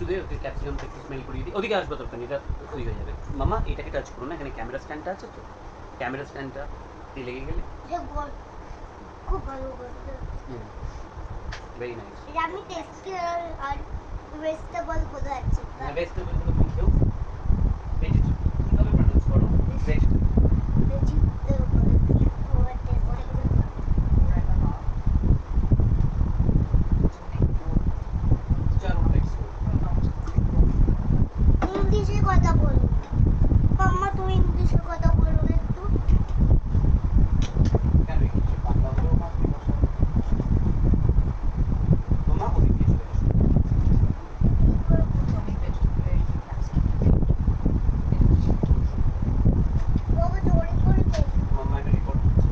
দে, ওকে ক্যাপসিকামটা একটু স্মেল করিয়ে দিই। ওদিকে আসবে দরকার নেই, এটা ওই হয়ে যাবে। মামা এটাকে টাচ করো না, এখানে ক্যামেরা স্ট্যান্ডটা আছে তো, ক্যামেরা স্ট্যান্ডটা লেগে গেলে খুব ভালো করতে। Very nice. এটা আমি টেস্টি আর ভেজিটেবল কোথায় আছে? ভেজিটেবল গুলো তুমি খেও। ভেজিটেবল কিভাবে প্রনাউন্স করো? ভেজিটেবল। ইংলিশে কথা বলো মাম্মা, তুমি ইংলিশে কথা বলো একটু। কেন ইংলিশে বাংলা হলেও মাতৃভাষা? মামা ওদিক দিয়ে চলে আসো। বাবা জোরে করে বলো। মামা এটা রেকর্ড করছে।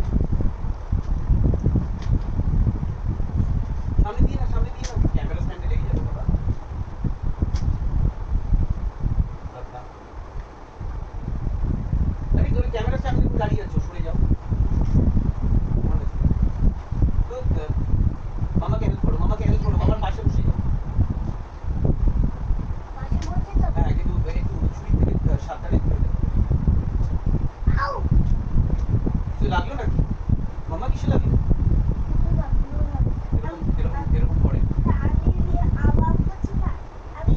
সামনে দিয়ে না, সামনে দিয়ে না, ক্যামেরা স্ট্যান্ডে লেগে যাবে বাবা। বাবা আরে তুমি ক্যামেরার সামনে দাঁড়িয়ে আছো, সরে যাও। মামাকে হেল্প করো, মামাকে হেল্প করো, মামার পাশে বসে যাও। পাশে বসে যাও। হ্যাঁ কিন্তু একটু ছুরি থেকে সাবধানে ধরে দেবো। আউ কিছু লাগলো নাকি? মামা কিছু লাগলো? এরকম এরকম এরকম করে আমি আওয়াজ করছি না। আমি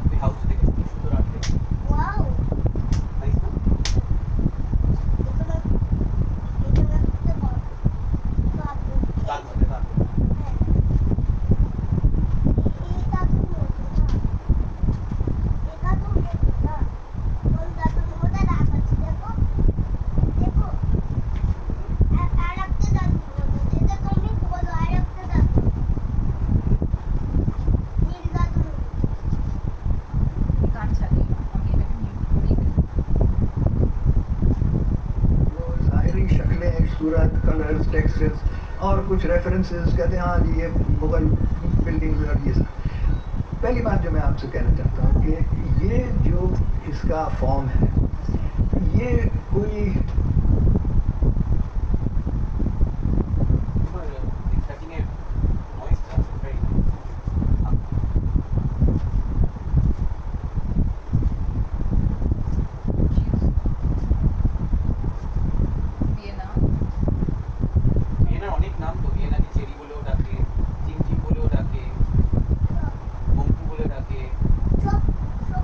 তুই হাউসে দেখেছিস কি সুন্দর আর্ট দেখে? ওয়াও নাইস না? দাগ হবে, দাগ হবে। ज़ाहिरी शक्लें, सूरत, कलर्स, टेक्सचर्स और कुछ रेफरेंसेस कहते हैं हाँ जी ये मुगल बिल्डिंग्स और ये सब। पहली बात जो मैं आपसे कहना चाहता हूँ कि ये जो इसका फॉर्म है ये कोई Cutting a noise that's very nice. ভিয়েনার অনেক নাম তো, ভিয়েনাকে চেরি বলেও ডাকে, চিমচিম বলেও ডাকে, মঙ্কু বলে ডাকে,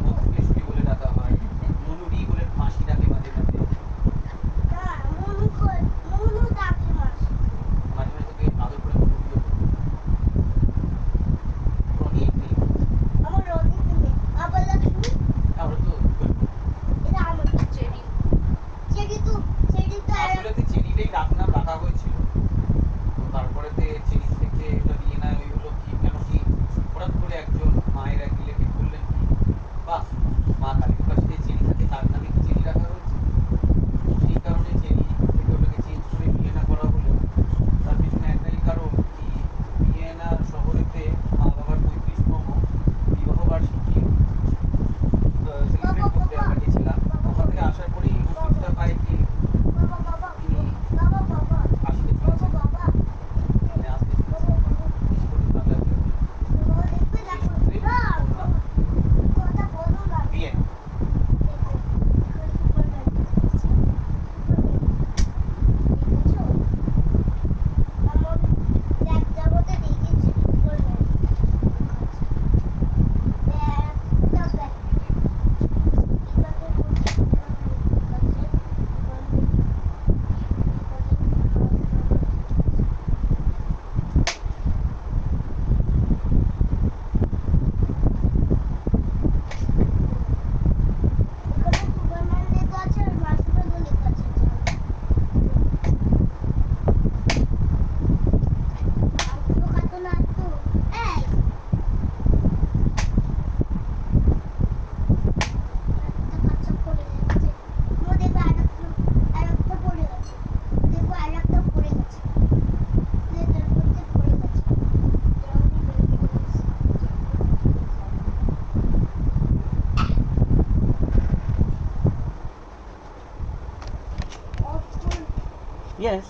মধুকেশরী বলে ডাকা হয়, মনুরি বলে ফাঁসি ডাকে মাঝে মাঝে। মাঝে মাঝে তোকে আদর করে মনুরিও বলে। অনেক নেই। আমরা তো আসলে চেরিটাই ডাকনাম রাখা হয়েছিল। তো তারপরেতে চেরি থেকে এটা ভিয়েনা ওই হলো কি কেন কি হঠাৎ করে একজন মায়ের এক রিলেটিভ বললেন কি বাহ মা কালীর পাশে যে চেরি থাকে তার নামে কি চেরি রাখা হয়েছে, সেই কারণে চেরি থেকে ওটাকে চেঞ্জ করে ভিয়েনা করা হলো। তার পিছনে একটাই কারণ কি ভিয়েনা শহরেতে মা বাবার 35তম বিবাহ বার্ষিকী সেলিব্রেট করতে আমরা গেছিলাম। ওখান থেকে আসার পরেই নোটিশটা পাই কি তিনি আসতে চলেছেন, মানে আসতে চলেছেন। বেশি করে বাংলা ভিয়েনা। Yes.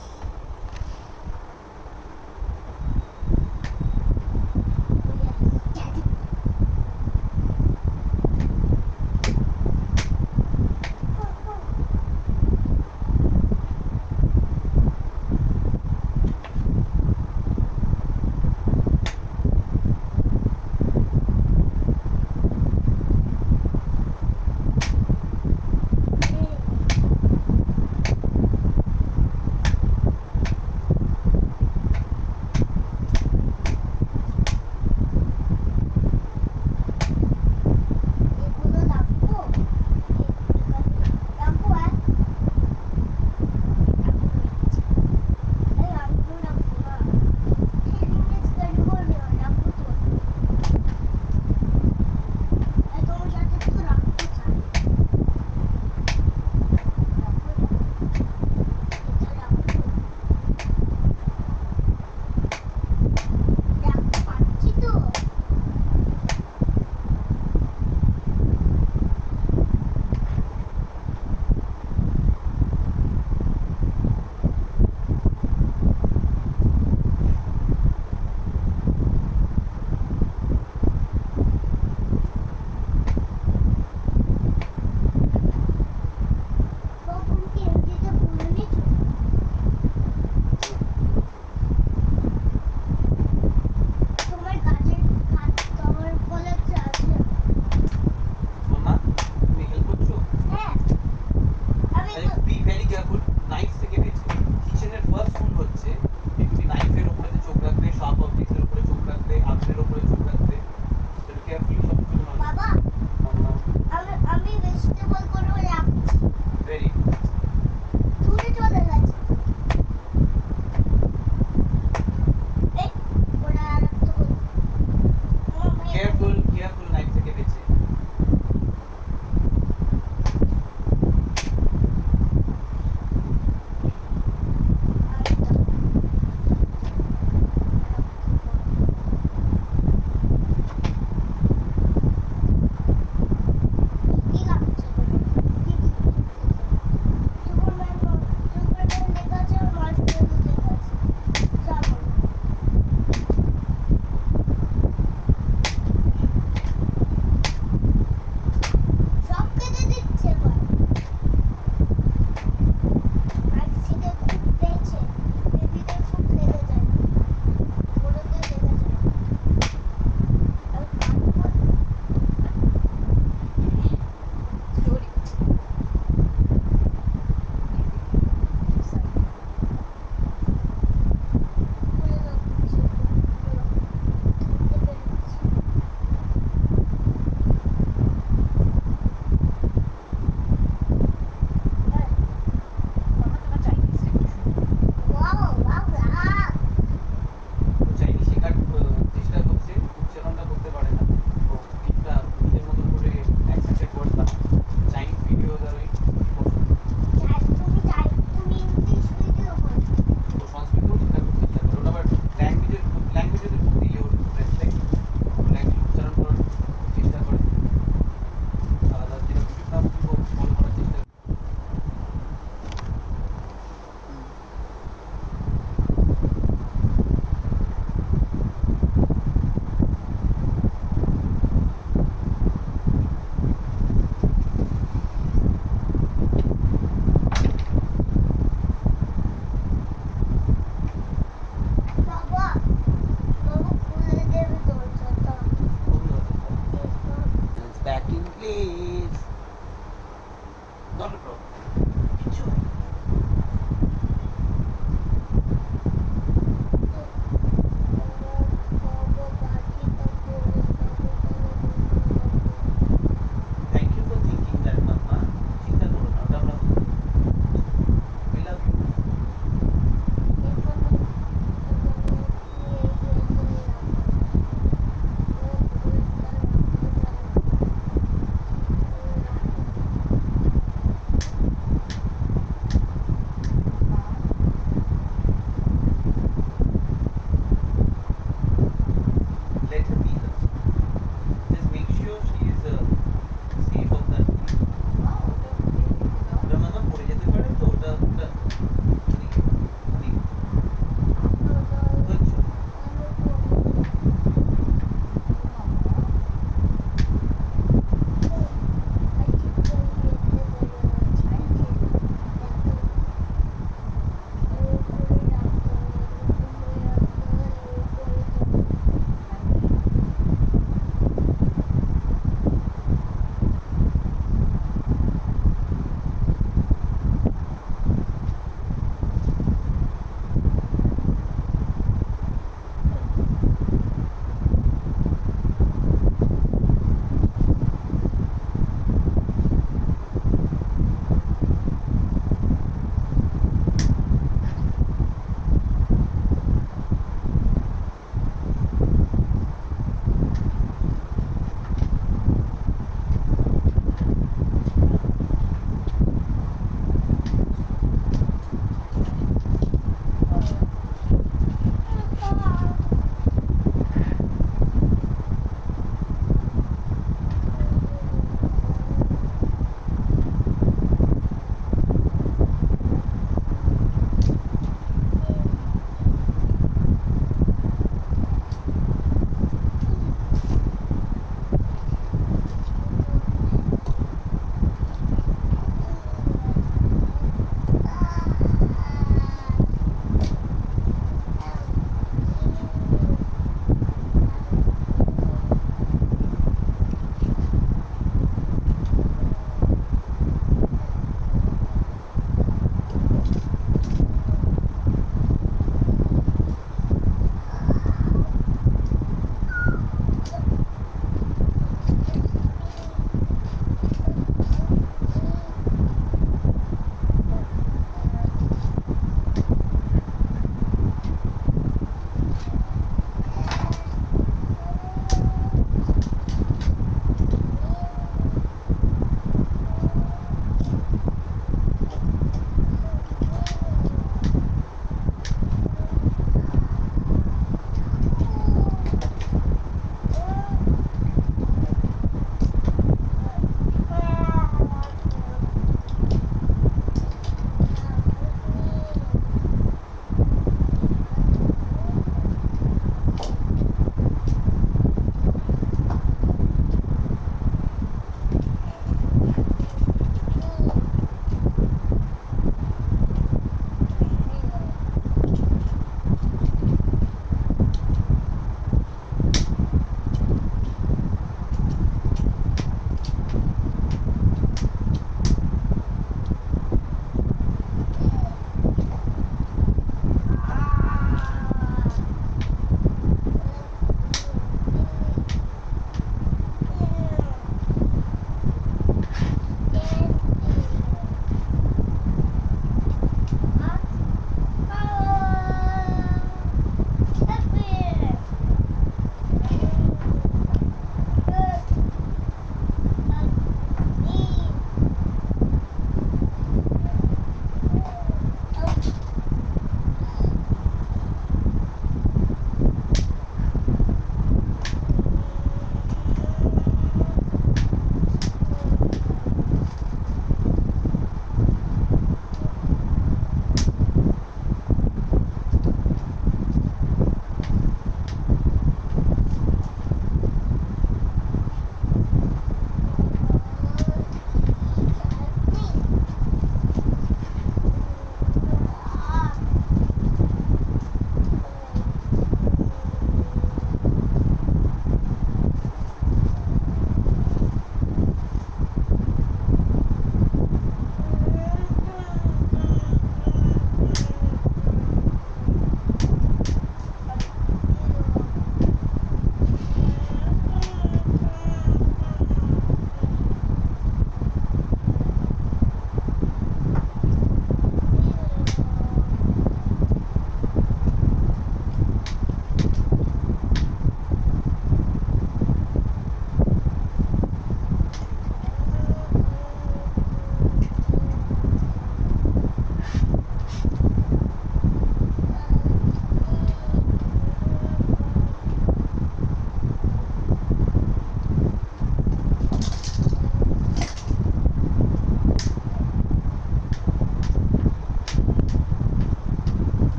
ধন্যবাদ কিছু হয়নি। Thank you for thinking that mamma, চিন্তা করো না, ওটা আমরা we love you.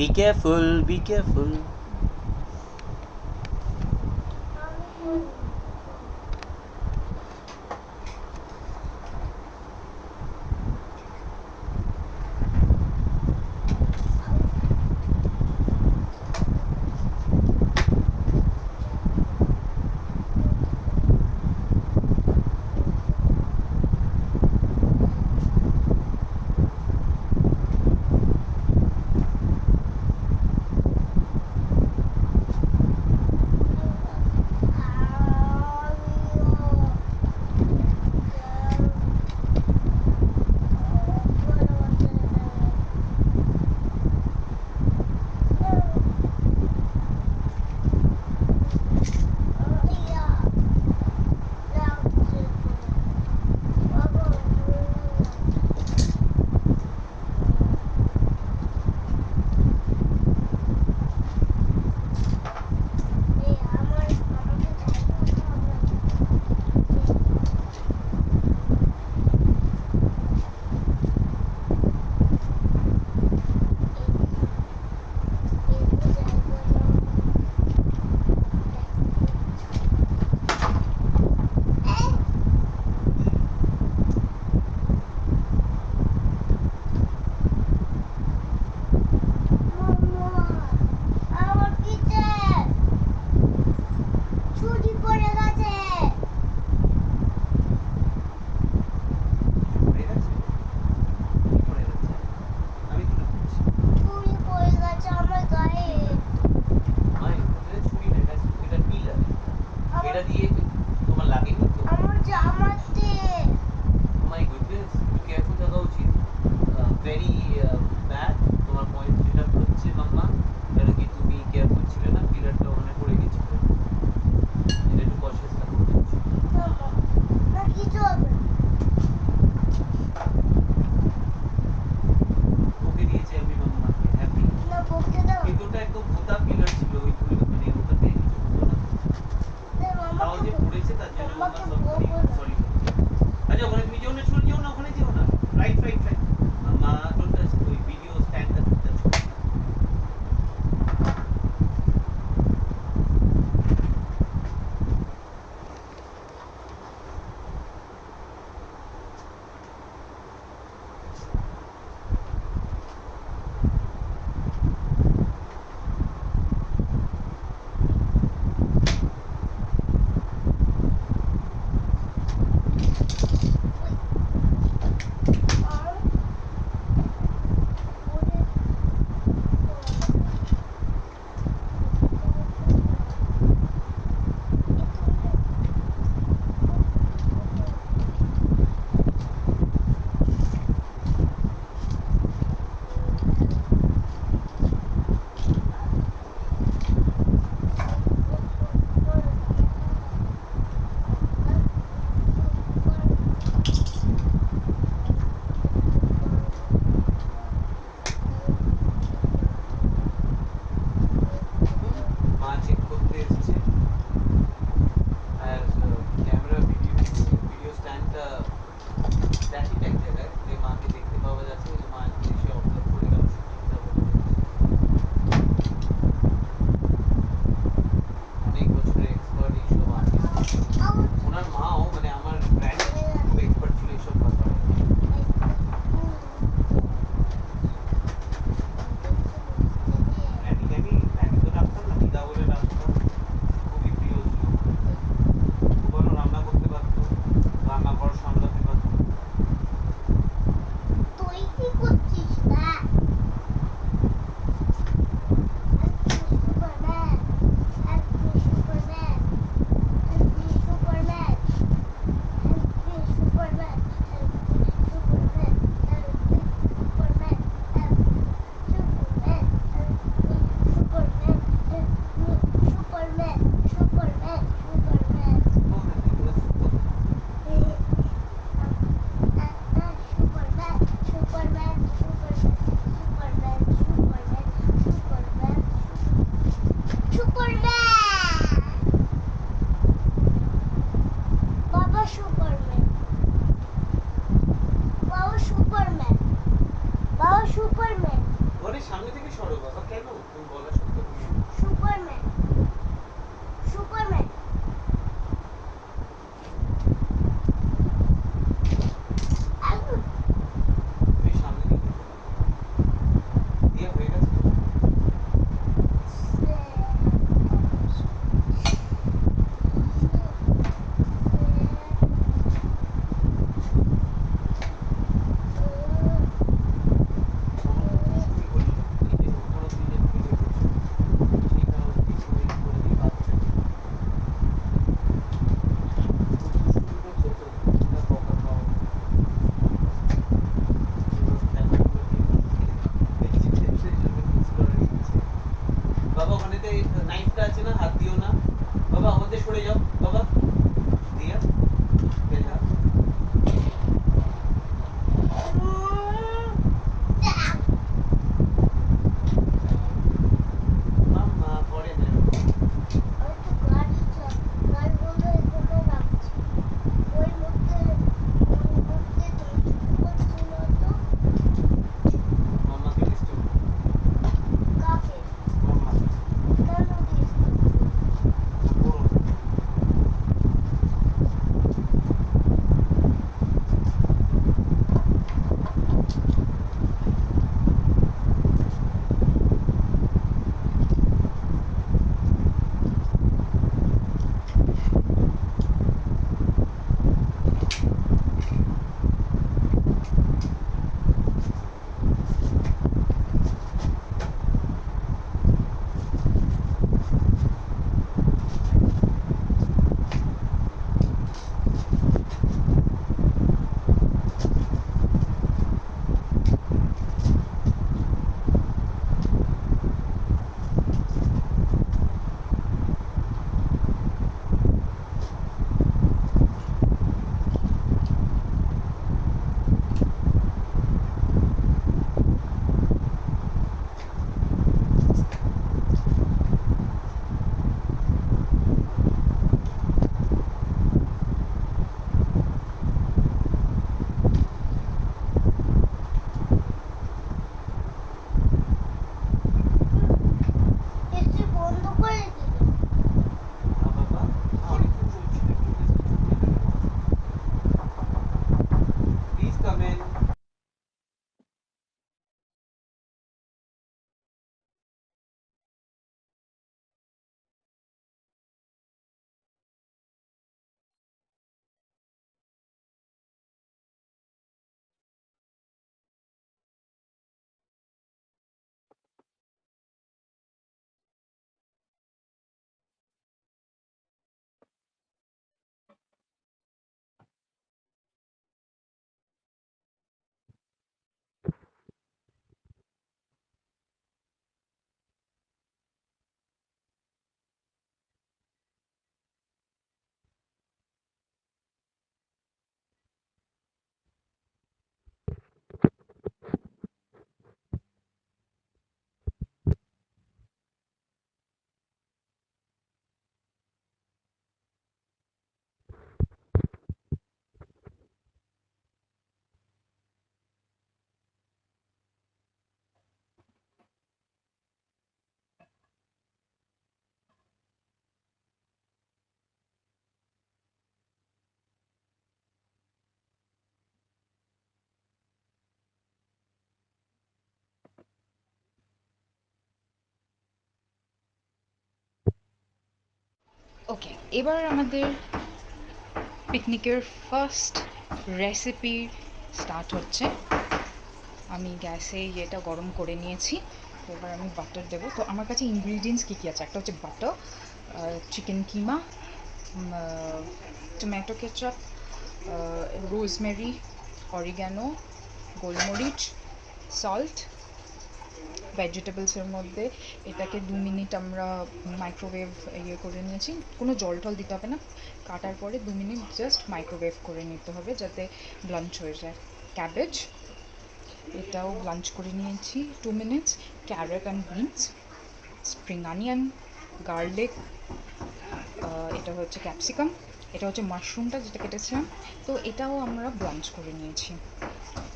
Be careful, be careful. আমি বলবো। আমার কিচেন ছুটি পড়ে গেছে পড়ে গেছে? কি পড়ে গেছে? আমি তুলে দিচ্ছি। ছুটি পড়ে গেছে আমার গায়ে মায়ের এটা ছুরি না, এটা পিলার। আমার- এটা দিয়ে তোমার লাগেনি তো? আমার জামাতে মাই গুডনেস, কেয়ারফুল থাকা উচিত। ভেরি ব্যাড তোমার পয়েন্ট যেটা হচ্ছে মাম্মা, কারণ কি তুমি কেয়ারফুল ছিলে না, পিলারটা ওখানে পড়ে গেছিল। এটা একটু কনসিয়াস থাকা উচিত। না কিছু হবে না। ওকে দিয়েছি আমি মাম্মাকে, হ্যাপি। না বকতে দাও কিন্তু ওটা একদম ভোতা পিলার ছিল, ওই মানে ওটাতে কিছু হতো না। তাও যে পড়েছে তার জন্য মাম্মা সরি। আচ্ছা ওখানে তুমি যেও না, চলে যেও না, ওখানে যেও না। Right right right. মাম্মা ডোন্ট টাচ নিচে সরে যাও বাবা, দিয়া বেলা মাম্মা পরে না। মাম্মাকে ডিস্টার্ব মাম্মা পুরো বন্ধ করে দিল। বাবা অনেকক্ষণ চলছিল, প্লিজ কাম ইন। ওকে, এবার আমাদের পিকনিকের ফার্স্ট রেসিপি স্টার্ট হচ্ছে। আমি গ্যাসে এটা গরম করে নিয়েছি, তো এবার আমি বাটার দেবো। তো আমার কাছে ইনগ্রিডিয়েন্টস কী কী আছে, একটা হচ্ছে বাটার, চিকেন কিমা, টমেটো কেচাপ, রোজমেরি, অরিগ্যানো, গোলমরিচ, সল্ট, ভেজিটেবলসের মধ্যে এটাকে 2 মিনিট আমরা মাইক্রোওয়েভ করে নিয়েছি। কোনো জল টল দিতে হবে না, কাটার পরে 2 মিনিট জাস্ট মাইক্রোওয়েভ করে নিতে হবে যাতে ব্লাঞ্চ হয়ে যায়। ক্যাবেজ, এটাও ব্লাঞ্চ করে নিয়েছি 2 minutes. Carrot and beans, spring onion, garlic, এটা হচ্ছে ক্যাপসিকাম, এটা হচ্ছে মাশরুমটা যেটা কেটেছিলাম, তো এটাও আমরা ব্লাঞ্চ করে নিয়েছি।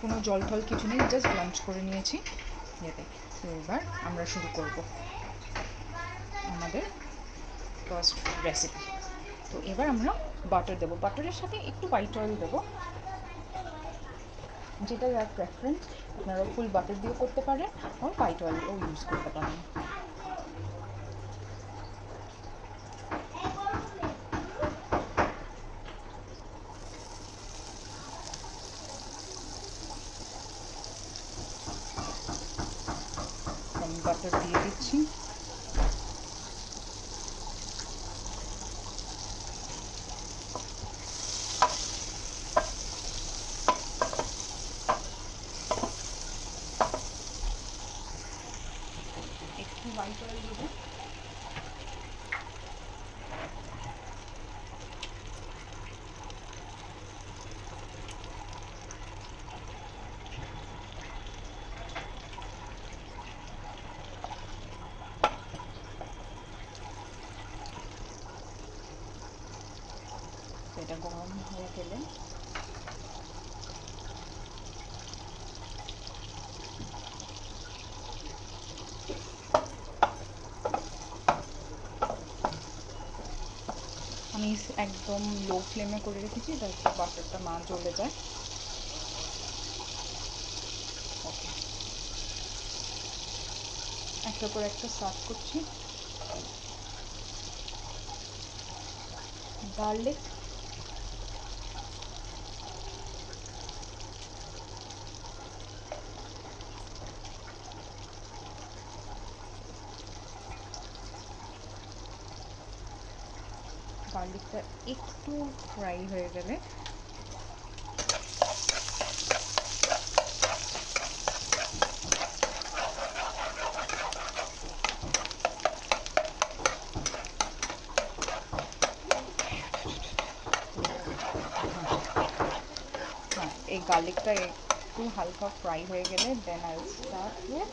কোনো জল টল কিছু নেই, জাস্ট ব্লাঞ্চ করে নিয়েছি এতে। তো এবার আমরা শুরু করব আমাদের ফার্স্ট রেসিপি। তো এবার আমরা বাটার দেবো, বাটারের সাথে একটু হোয়াইট অয়েল দেবো, যেটা যার প্রেফারেন্স। আপনারা ফুল বাটার দিয়েও করতে পারেন আর হোয়াইট অয়েলও ইউজ করতে পারেন। আমি বাটার দিয়ে দিচ্ছি। একটু হোয়াইট অয়েল দেবো। এটা গরম হয়ে গেলে আমি একদম লো ফ্লেমে করে রেখেছি যাতে বাটারটা না জ্বলে যায়। ওকে, একটা করে একটা সার্ভ করছি। গার্লিক, গার্লিকটা একটু ফ্রাই হয়ে গেলে হ্যাঁ, এই গার্লিকটা একটু হালকা ফ্রাই হয়ে গেলে then I will start with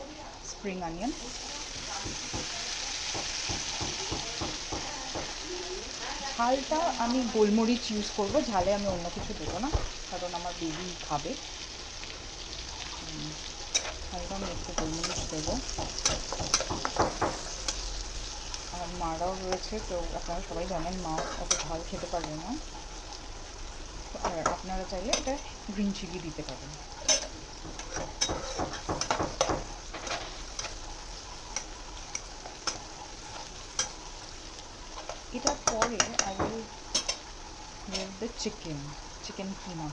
spring onion. ঝালটা আমি গোলমরিচ ইউজ করব, ঝালে আমি অন্য কিছু দেবো না কারণ আমার বেবি খাবে। হালকা আমি একটু গোলমরিচ দেবো। আর মারাও রয়েছে, তো আপনারা সবাই জানেন মা অত ঝাল খেতে পারবে না, আর আপনারা চাইলে এটা গ্রিন চিলি দিতে পারেন। এটার পরে I will give the chicken keema.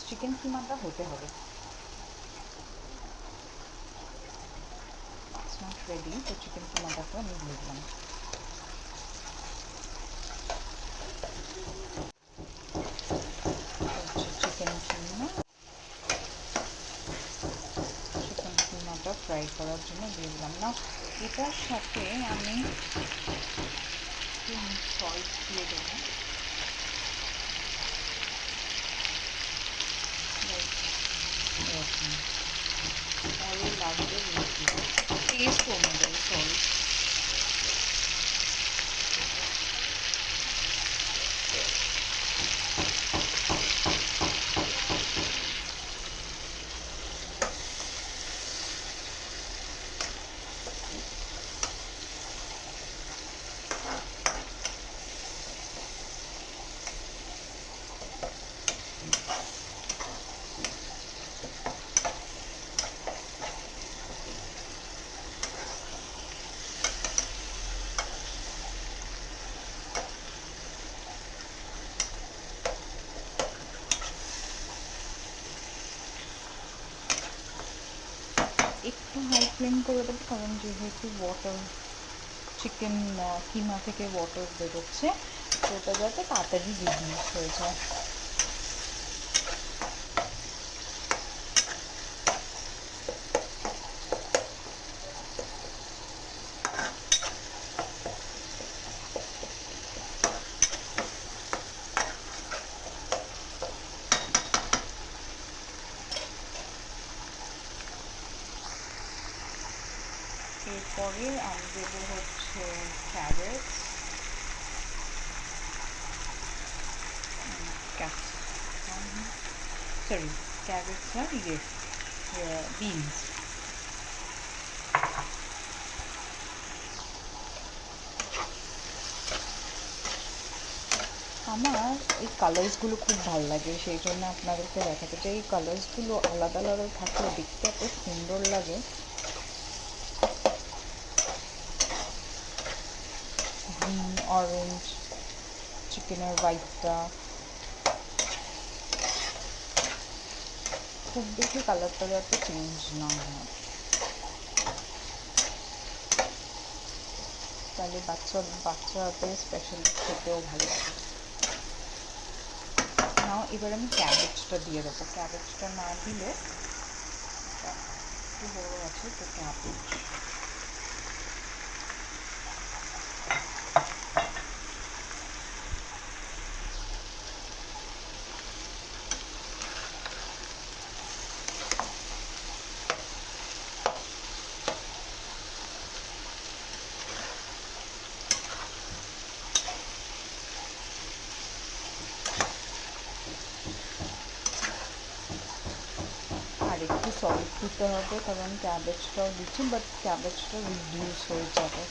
Chicken কিমাটা হতে হবে। It's not ready, তো চিকেন কিমাটাকে আমি দিয়ে দিলাম। চিকেন কিমাটা ফ্রাই করার জন্য দিয়ে দিলাম না। এটার সাথে আমি সল্ট দিয়ে দেবো, এরকম পরে লাগবে টেস্ট অনুযায়ী সল্ট। একটু হাই ফ্লেম করে দেবো কারণ যেহেতু ওয়াটার চিকেন কিমা থেকে ওয়াটার বেরোচ্ছে, তো ওটা যাতে তাড়াতাড়ি রিডিউস হয়ে যায়। এরপরে আমি দেবো হচ্ছে ক্যারেট, ক্যারেটস না বিনস। আমার এই কালার্সগুলো খুব ভালো লাগে, সেই জন্য আপনাদেরকে দেখাতে চাই। এই কালার্সগুলো আলাদা আলাদা থাকলে দেখতে এত সুন্দর লাগে। গ্রিন, অরেঞ্জ, চিকেনের হোয়াইটটা খুব বেশি কালারটা যাতে চেঞ্জ না হয়, তাহলে বাচ্চাদের স্পেশালি খেতেও ভালো লাগে। নাও এবার আমি ক্যাবেজটা দিয়ে দেবো। ক্যাবেজটা না দিলে একটু বড়ো আছে, তো ক্যাবেজ সল্ট দিতে হবে কারণ ক্যাবেজটাও দিচ্ছি, বাট ক্যাবেজটা রিডিউস হয়ে যাবে।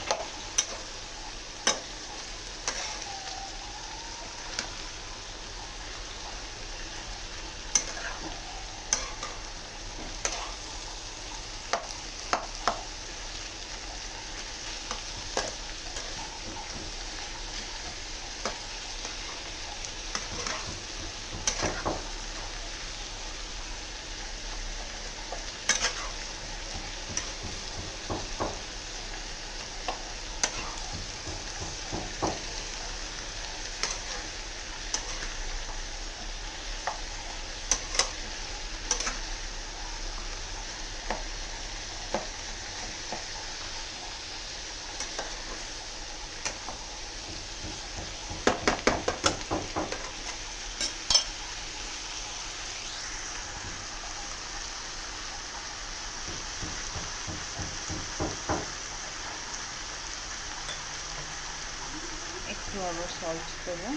একটু আবার সল্ট দেবো।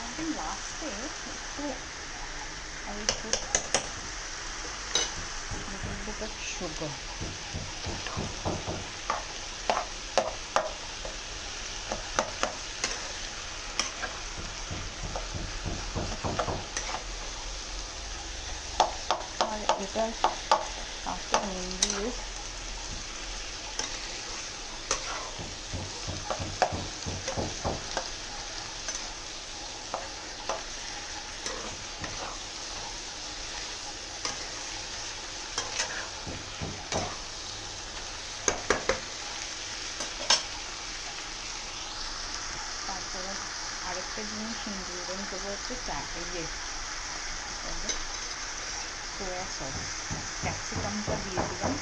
একদম লাস্টে একটু আর একটু little bit of sugar. আর এটা after mainly is তারপরে আরেকটা জিনিস ইনগ্রিডিয়েন্ট দেবো হচ্ছে সোয়া সস। ক্যাপসিকামটা দিয়ে দিলাম।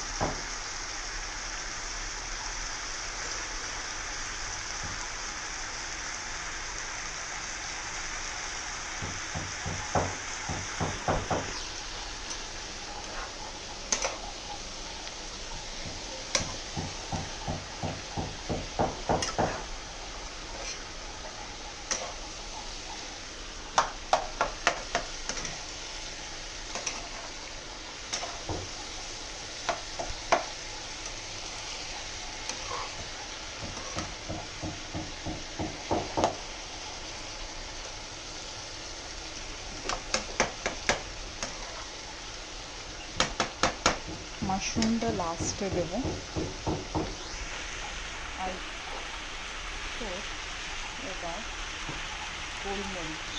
মাশরুমটা লাস্টে দেবো। আর তো এবার গোলমরিচ,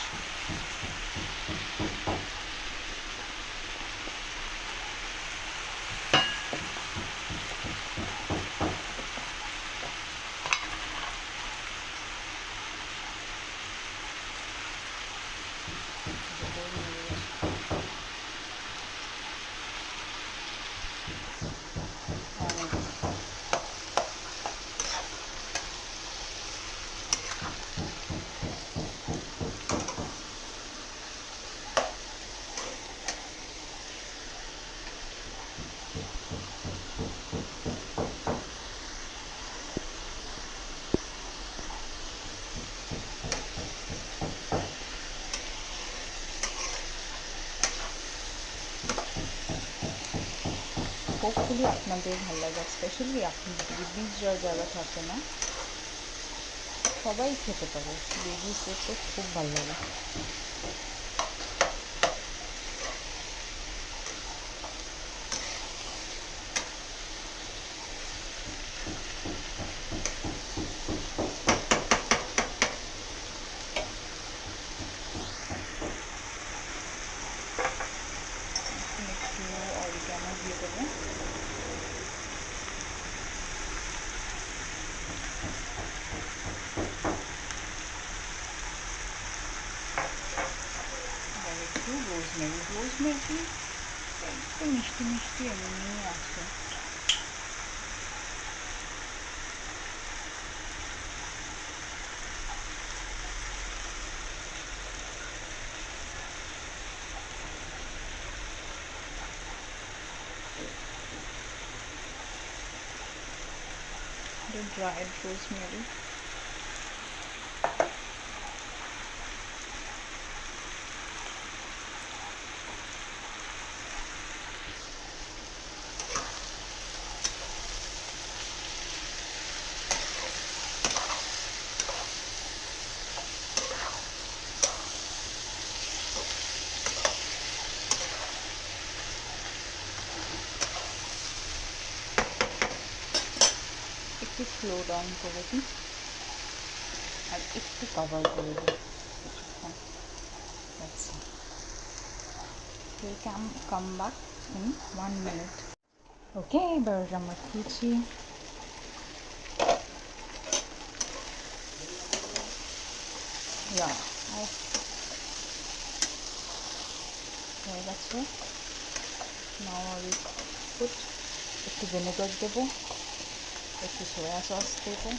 হোপফুলি আপনাদের ভালো লাগে, স্পেশালি আপনি বেবিজ যারা থাকে না সবাই খেতে পারে, বেবিজদের তো খুব ভালো লাগে। একটু অরিগ্যানো দিয়ে দেবো। একটু রোজমেরি একটু মিষ্টি মিষ্টি এমনি আছে। dried rosemary, একটু স্লো ডাউন করে দিই আর একটু কভার করে দিই কিছুক্ষণ। That's it. We'll come back in 1 minute. Okay, এবার আমরা খেয়েছি। Yeah, হয়ে গেছে। Now I will put একটু ভিনেগার দেবো, একটু সয়া সস দেবো,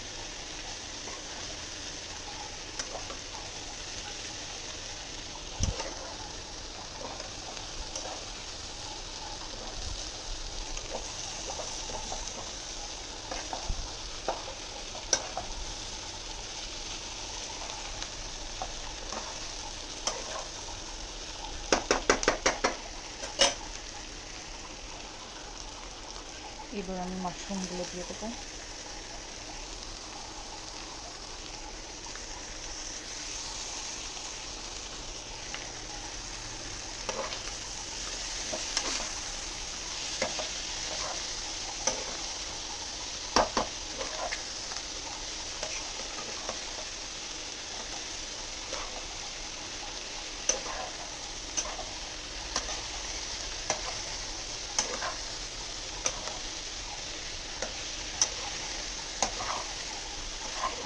এবার আমি মাশরুমগুলো দিয়ে দেবো।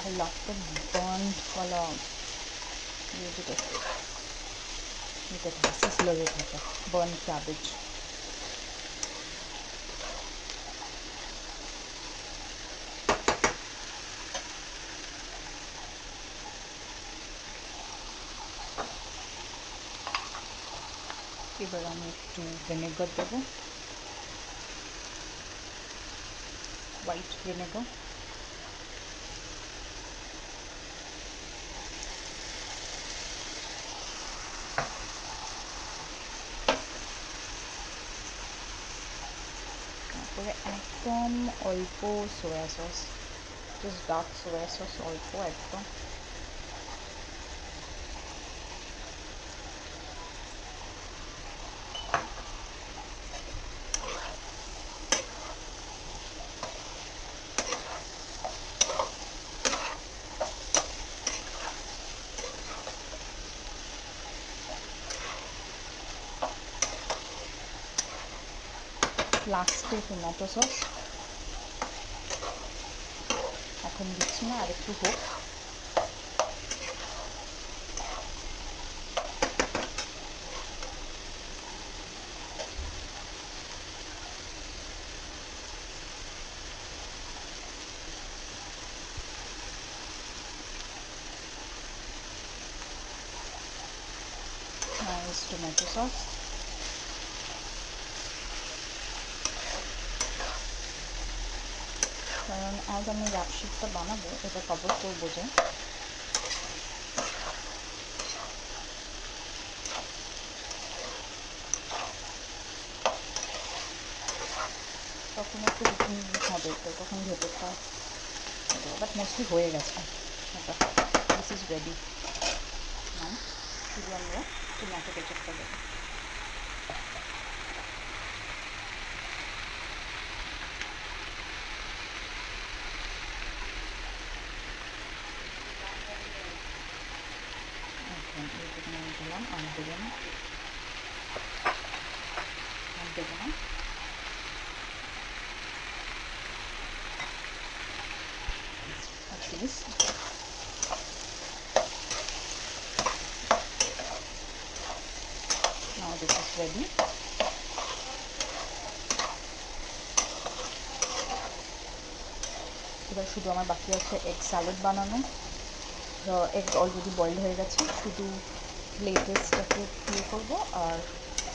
I love the burnt वाला ये जो देखो, सिसलर होता है burnt cabbage। এবার আমি একটু ভিনেগার দেবো, হোয়াইট ভিনেগার। তারপরে একদম অল্প সোয়া সস, জাস্ট ডার্ক সোয়া সস অল্প একদম। লাস্টে টমেটো সস, এখন দিচ্ছি না, আর একটু হোক। Nice tomato sauce. কারণ আজ আমি র্যাপ শিটটা বানাবো, এটা কভার করবো যে, তখন একটু হবে, তো তখন ভেতরটা, বাট মোস্টলি হয়ে গেছে এটা। This is ready. শুধু আমরা টমেটো কেচাপটা দেবো। আমি দিলাম, আমি দেবো না, আমি দেবো না। This. Now this is ready. এবার শুধু আমার বাকি আছে এগ স্যালাড বানানো। এগ অলরেডি বয়েল হয়ে গেছে, শুধু লেটেস্টটাকে ইয়ে করবো, আর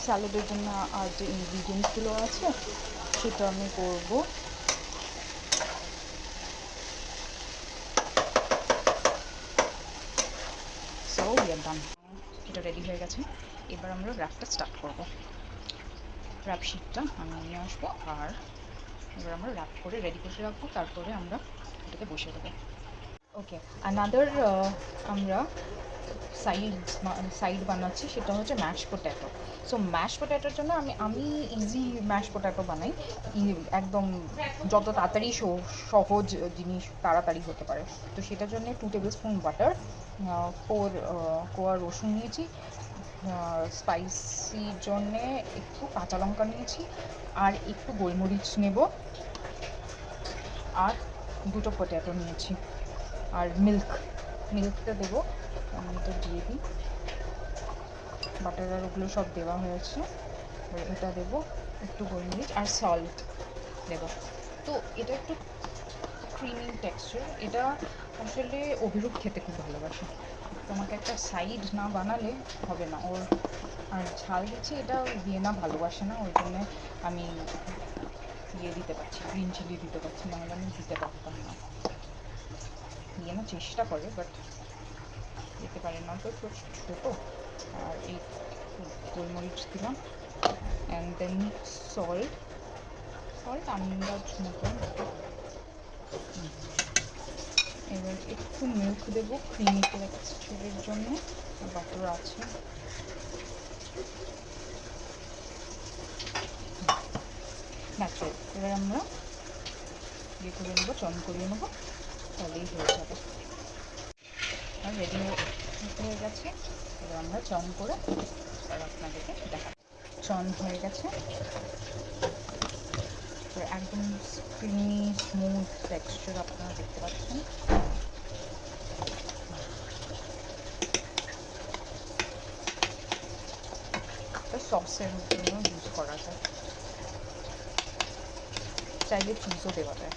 স্যালাডের জন্য আর যে ইনগ্রিডিয়েন্টসগুলো আছে সেটা আমি করবো। সো উই আর ডান। এটা রেডি হয়ে গেছে, এবার আমরা র্যাপটা স্টার্ট করবো। র্যাপ শিটটা আমি নিয়ে আসবো, আর এবার আমরা র্যাপ করে রেডি করে রাখবো, তারপরে আমরা এটাকে বসে দেবো। ওকে, আনাদার আমরা সাইড বানাচ্ছি, সেটা হচ্ছে ম্যাশ পটেটো। সো ম্যাশ পটেটোর জন্য আমি ইজি ম্যাশ পটেটো বানাই, একদম যত তাড়াতাড়ি সহজ জিনিস তাড়াতাড়ি হতে পারে। তো সেটার জন্য 2 টেবিল স্পুন বাটার, 4 কোয়া রসুন নিয়েছি, স্পাইসির জন্যে একটু কাঁচা লঙ্কা নিয়েছি, আর একটু গোলমরিচ নেব, আর 2টো পটেটো নিয়েছি, আর মিল্কটা দেবো। আমি তো দিয়ে দিই, বাটার আর ওগুলো সব দেওয়া হয়েছে। এবার এটা দেবো, একটু গোলমরিচ আর সল্ট দেবো। তো এটা একটু ক্রিমি টেক্সচার, এটা আসলে অভিরূপ খেতে খুব ভালোবাসে। তোমাকে একটা সাইড না বানালে হবে না ওর। আর ঝাল দিচ্ছি, এটা ভিয়েনা ভালোবাসে না, ওই জন্যে আমি দিতে পারছি, গ্রিন চিলি দিতে পারছি, নাহলে আমি দিতে পারতাম না। ভিয়েনা চেষ্টা করে বাট দিতে পারে না, তো একটু ছোটো। আর এই গোলমরিচ দিলাম, অ্যান্ড দেন সল্ট আন্দাজ মতো। এবার একটু মিল্ক দেবো ক্রিমি টেক্সচারের জন্য, বাটার আছে। ন্যাচারাল। এবার আমরা করে নেবো, চন করিয়ে নেবো, তাহলেই হয়ে যাবে। আর রেডি হয়ে গেছে। এবার আমরা চন করে আর আপনাদেরকে দেখাবো। চন হয়ে গেছে, একদম ক্রিমি স্মুথ টেক্সচার আপনারা দেখতে পাচ্ছেন। সসের জন্য ইউজ করা যায়, চাইলে চিজও দেওয়া যায়।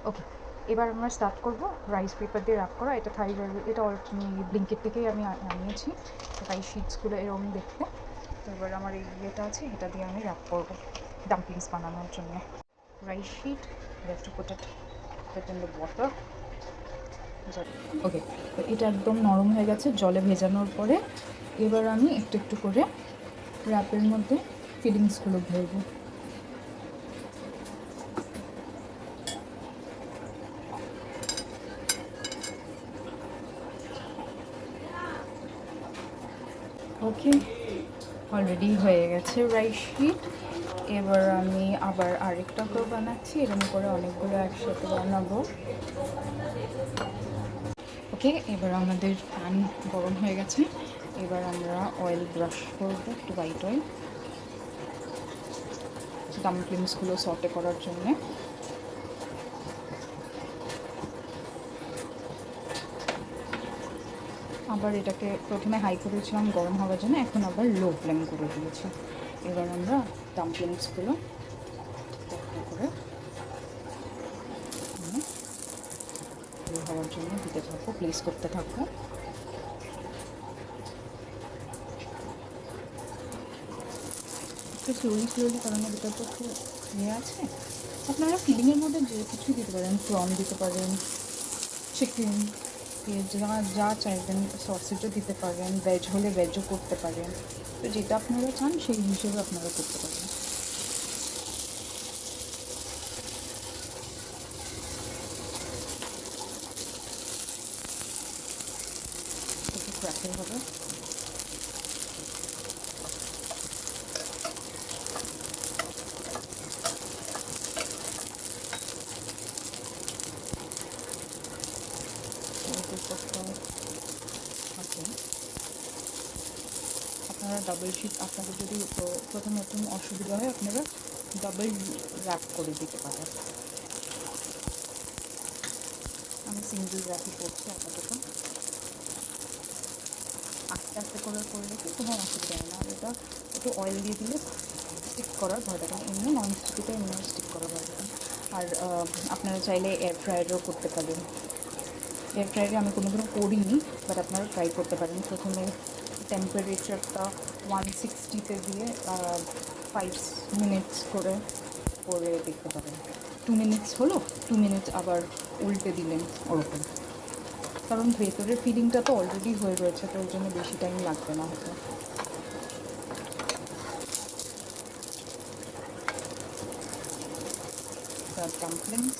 ওকে, এবার আমরা স্টার্ট করব রাইস পেপার দিয়ে র্যাপ করা। এটা এটা ব্লিঙ্কিট থেকেই আমি আনিয়েছি রাইস শিটসগুলো এরকম দেখতে। তো এবার আমার এই ইয়েটা আছে, এটা দিয়ে আমি র্যাপ করবো ডাম্পলিংস বানানোর জন্য। Rice sheet, left to put it in the water. Okay, তো এটা একদম নরম হয়ে গেছে জলে ভেজানোর পরে। এবার আমি একটু একটু করে র্যাপের মধ্যে ফিলিংসগুলো ভরবো। ওকে, অলরেডি হয়ে গেছে রাইস শিট। এবার আমি আবার আরেকটা করে বানাচ্ছি, এরকম করে অনেকগুলো একসাথে বানাবো। ওকে, এবার আমাদের প্যান গরম হয়ে গেছে। এবার আমরা অয়েল ব্রাশ করবো, একটু হোয়াইট অয়েল, ডাম্পলিংসগুলো সটে করার জন্যে। আবার এটাকে প্রথমে হাই করেছিলাম গরম হওয়ার জন্য, এখন আবার লো ফ্লেম করে দিয়েছি। এবার আমরা ডাম্পলিংসগুলো করে হওয়ার জন্য দিতে থাকবো, প্লেস করতে থাকবো। একটু স্লোলি কারণ এটা তো একটু ইয়ে আছে। আপনারা ফিলিংয়ের মধ্যে যে কিছুই দিতে পারেন, প্রন দিতে পারেন, চিকেন, যা চাইবেন, সসেজও দিতে পারেন, ভেজ হলে ভেজও করতে পারেন। তো যেটা আপনারা চান সেই হিসেবে আপনারা করতে পারেন। একটু ক্র্যাকেল হবে। আপনারা ডাবল শিট, আপনাদের যদি প্রথম অসুবিধা হয় আপনারা ডাবল র্যাপ করে দিতে পারেন। আমি সিঙ্গেল র্যাপই করছি আপাতত। আস্তে আস্তে করে রেখে কোনো অসুবিধা হয় না। আর এটা একটু অয়েল দিয়ে দিলে স্টিক করার ভয় থাকে, এমনি নন স্টিকিতে এমনি স্টিক করার ভয় থাকে। আর আপনারা চাইলে এয়ার ফ্রায়ারও করতে পারেন। এয়ার ফ্রায়ারে আমি কোনোদিনও করিনি, বাট আপনারা ট্রাই করতে পারেন। প্রথমে টেম্পারেচারটা 160-তে দিয়ে 5 মিনিটস করে দেখতে পারেন। 2 মিনিটস হলো, 2 মিনিটস আবার উল্টে দিলেন, ওরকম কারণ ভেতরের ফিলিংটা তো অলরেডি হয়ে রয়েছে, তো ওই জন্য বেশি টাইম লাগবে না হয়তো। ডাম্পলিংস,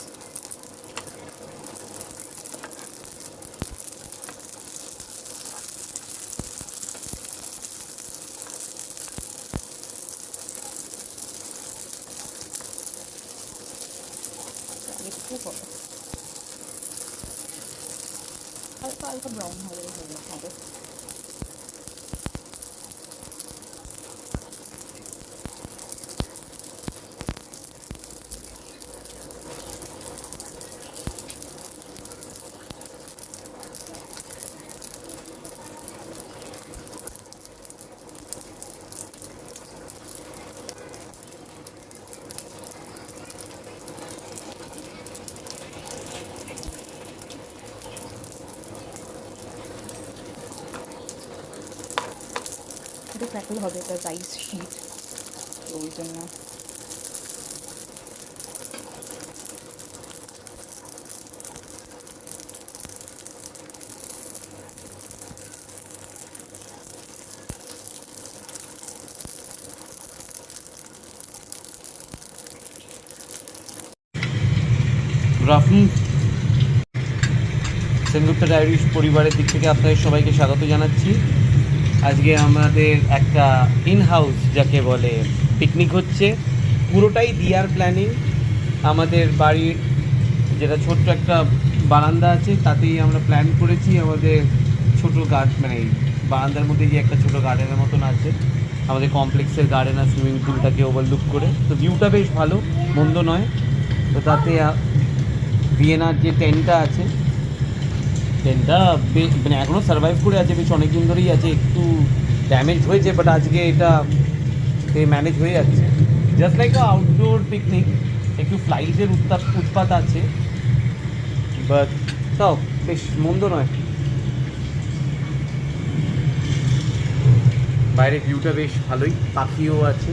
একটু হবে হালকা হালকা ব্রাউন হয়ে হবে। এটা ক্র্যাকল হবে, এটা রাইস শিট, তো ওই জন্য গুড আফটারনুন। সেনগুপ্তা ডায়েরিজ পরিবারের দিক থেকে আপনাদের সবাইকে স্বাগত জানাচ্ছি। আজকে আমাদের একটা ইন হাউস যাকে বলে পিকনিক হচ্ছে, পুরোটাই দিয়ার প্ল্যানিং। আমাদের বাড়ির যেটা ছোট্ট একটা বারান্দা আছে তাতেই আমরা প্ল্যান করেছি। আমাদের ছোটো মানে বারান্দার মধ্যে যে একটা ছোটো গার্ডেনের মতন আছে, আমাদের কমপ্লেক্সের গার্ডেন আর সুইমিং পুলটাকে ওভারলুক করে, তো ভিউটা বেশ ভালো, মন্দ নয়। তো তাতে ভিয়েনার যে টেন্টটা আছে, টেন্টটা মানে এখনও সার্ভাইভ করে আছে, বেশ অনেক দিন ধরেই আছে, একটু ড্যামেজ হয়েছে, বাট আজকে এটা ম্যানেজ হয়ে যাচ্ছে। জাস্ট লাইক আউটডোর পিকনিক, একটু ফ্লাইটের উৎপাত আছে, বাট তাও বেশ মন্দ নয়। বাইরের ভিউটা বেশ ভালোই, পাখিও আছে,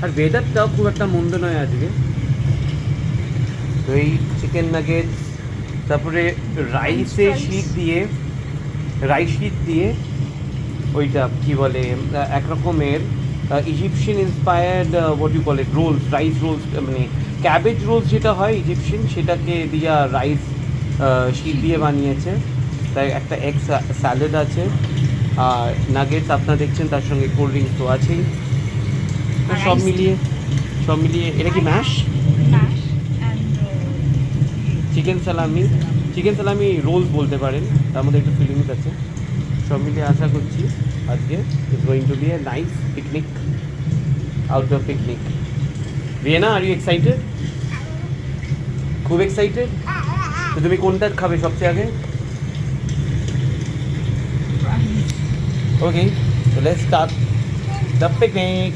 আর ওয়েদারটাও খুব একটা মন্দ নয় আজকে। তো এই চিকেন নাগেটস, তারপরে রাইস শীট দিয়ে ওইটা কি বলে এক রকমের Egyptian inspired what you call it rolls, rice rolls, মানে ক্যাবেজ রোলস যেটা হয় ইজিপশিয়ান, সেটাকে দিয়া রাইস শীট দিয়ে বানিয়েছে। তাই একটা এগ স্যালাড আছে, আর নাগেটস আপনারা দেখছেন, তার সঙ্গে কোল্ড ড্রিঙ্কস তো আছেই। তো সব মিলিয়ে এটা কি ম্যাশ চিকেন সালামি রোলস বলতে পারেন, তার মধ্যে একটু ফিলিংস আছে। সব মিলিয়ে আশা করছি আজকে is going to be a nice picnic, outdoor picnic. Vienna, are you excited? খুব এক্সাইটেড? তো তুমি কোনটা খাবে সবচেয়ে আগে? Okay, so let's start the picnic.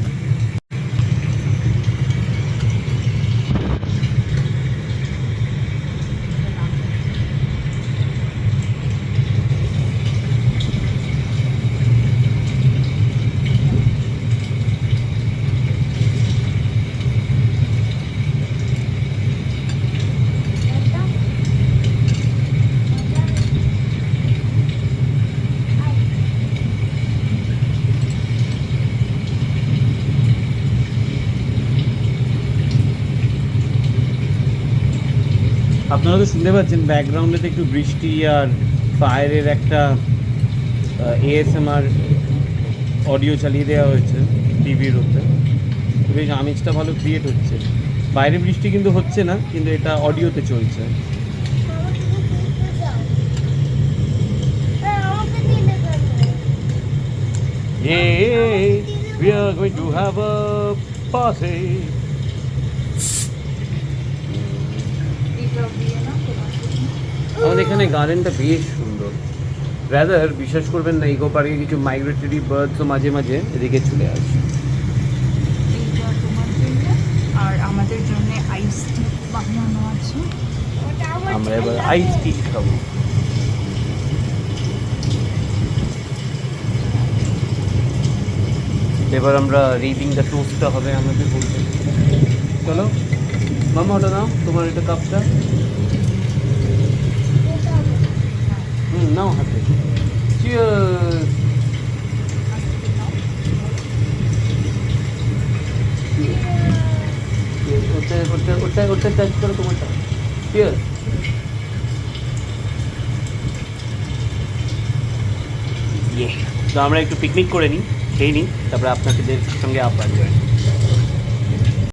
আপনারা তো শুনতে পাচ্ছেন ব্যাকগ্রাউন্ডেতে একটু বৃষ্টি আর ফায়ারের একটা ASMR অডিও চালিয়ে দেওয়া হয়েছে টিভির ওপরে, বেশ আমেজটা ভালো ক্রিয়েট হচ্ছে। বাইরে বৃষ্টি কিন্তু হচ্ছে না, কিন্তু এটা অডিওতে চলছে। Hey, we are going to have a party. আমাদের এখানে গার্ডেনটা বেশ সুন্দর। রাদার বিশ্বাস করবেন না, ইকো পার্কে কিছু মাইগ্রেটরি বার্ডসও মাঝে মাঝে এদিকে চলে আসে। আর আমাদের জন্য আইস টি বানানো আছে, আমরা এবার আইস টি খাবো। এবার আমরা রিডিং দ্য টোস্টটা হবে আমাদের বলতে। চলো মামা, ওটা নাও, তোমার এটা কাপটা। নাও হাতে। চিয়ার্স। ওটা টাচ করো তোমারটা। চিয়ার্স। ইয়ে, তো আমরা একটু পিকনিক করে নিই, খেয়ে নিই, তারপরে আপনাদের সঙ্গে আবার জয়েন।